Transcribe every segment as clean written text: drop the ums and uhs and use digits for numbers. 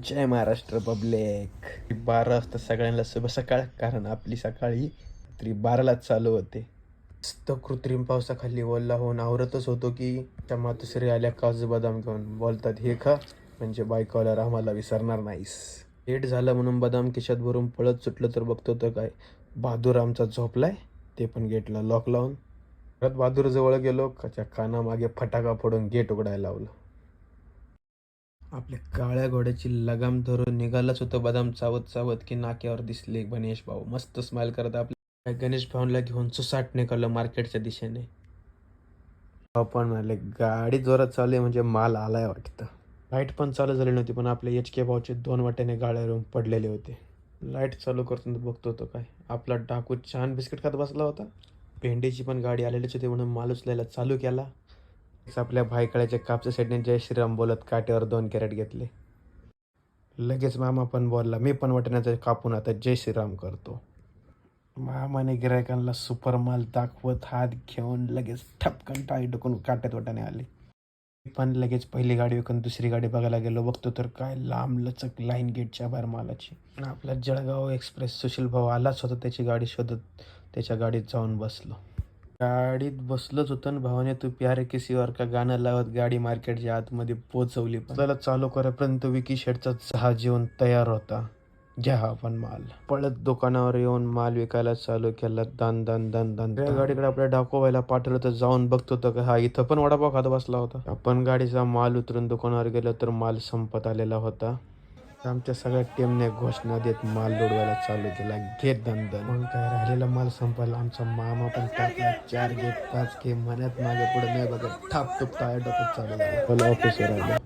जय Maharashtra public. 12 वाजता सगळ्यांना शुभ सकाळ. कारण आपली सकाळी 12लाच चालू होते. मस्त कृत्रिम पावसाखाली ओला होऊन आवरतच होतो की त्या मातोश्री आल्या काजू बदाम घेऊन. बोलतात हे खा म्हणजे बायकोला आम्हाला विसरणार नाहीस. लेट झालं म्हणून बदाम खिशात भरून पळत सुटलं तर बघतो तर काय, बहादूर आमचा झोपलाय, ते पण गेटला लॉक लावून. परत बहादूर जवळ गेलो, त्याच्या कानामागे फटाका फोडून गेट उघडायला लावलं. आपल्या काळ्या घोड्याची लगाम धरून निघालाच होतं बदाम चावत चावत की नाक्यावर दिसले गणेश भाऊ मस्त स्माइल करत. आपल्या गणेश भाऊला घेऊन सुसाट निघालं मार्केटच्या दिशेने. आपण म्हणाले गाडी जोरात चालली म्हणजे माल आलाय वाटतं. लाईट पण चालू झाली नव्हती पण आपल्या HK भाऊचे 2 वाट्याने गाड्यावरून पडलेले होते. लाईट चालू करताना बघतो तो काय, आपला डाकू छान बिस्किट खात बसला होता. भेंडीची पण गाडी आलेलीच होती म्हणून माल उचलायला चालू केला. आपल्या भायकळ्याच्या कापसा साईडने जय श्रीराम बोलत काट्यावर 2 कॅरेट घेतले. लगेच मामा पण बोलला, मी पण वाटण्याचं कापून आता जय श्रीराम करतो. मामाने गिरायकांना सुपर माल दाखवत हात घेऊन लगेच ठपकन टाळी टुकून काट्यात वाटाने आले. मी पण लगेच पहिली गाडी विकून दुसरी गाडी बघायला गेलो. बघतो तर काय लांब लचक लाईन गेटच्या बाहेर मालाची. आपला जळगाव एक्सप्रेस सुशील भाऊ आलाच होता त्याची गाडी शोधत. त्याच्या गाडीत जाऊन बसलो. गाडीत बसलोच होतं आणि भावाने तू प्यारे किसी और का गाणं लावत गाडी मार्केटच्या आतमध्ये पोचवली. त्याला चालू करेपर्यंत विकी शेटचा जहाज येऊन तयार होता. घ्या आपण माल. पळत दुकानावर येऊन माल विकायला चालू केला. दन दन दन दन. त्या गाडीकडे आपल्या डाकोवायला पाठवलं तर जाऊन बघतो तर हा इथं पण वडापाव खात बसला होता. आपण गाडीचा माल उतरून दुकानावर गेलो तर माल संपत आलेला होता. आमच्या सगळ्या टीमने घोषणा देत माल लुडवायला चालू केला. घे दंदन. मग काय राहिलेला माल संपायला आमचा मामा पण टाकला 4 घे 5 घे म्हणत मागे पुढे नाही बघत ठाप टूप टाळ्या डोकत चालू झाला. ऑफिसवर आलो,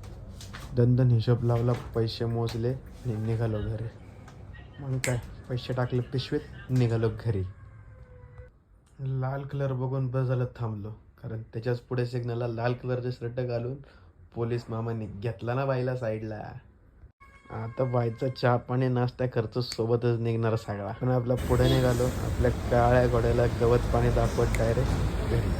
दंदन हिशोब लावला, पैसे मोजले आणि निघालो घरी. मग काय पैसे टाकले पिशवीत, निघालो घरी. लाल कलर बघून बस झालं थांबलो, कारण त्याच्याच पुढे सिग्नलला लाल कलरचे शर्ट घालून पोलीस मामाने घेतला ना बाईला साईडला. आता बाईचा चहा पाणी नाश्ता खर्च सोबतच निघणार सगळा. पण आपला पुढे निघालो, आपल्या काळ्या घोड्याला गवत पाणी दाखवत डायरेक्ट घरी.